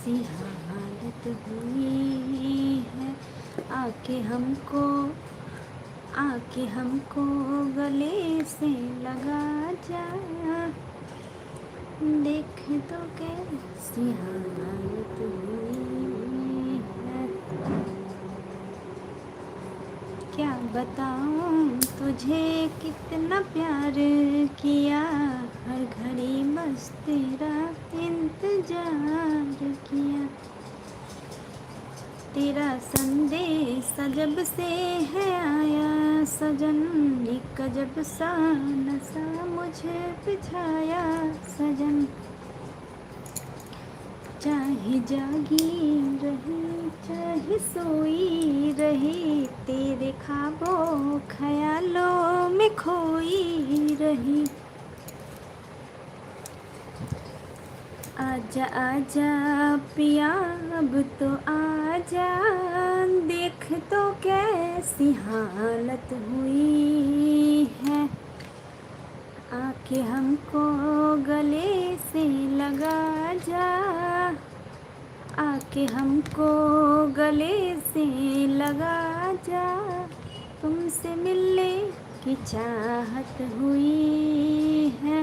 कैसी हालत हुई है। आके हमको गले से लगा जा, देख तो कैसी हालत हुई है। क्या बताऊं तुझे कितना प्यार किया, हर घड़ी बस तेरा इंतजार किया। तेरा संदेश जब से है आया सजन, एक अजब सा नशा मुझे बिछाया सजन। चाहे जागी रही चाहे सोई रही, तेरे ख्वाबों ख्यालों में खोई रही। आजा आजा पिया अब तो आजा, देख तो कैसी हालत हुई है। आके हमको गले से लगा जा, आके हमको गले से लगा जा। तुमसे मिलने की चाहत हुई है।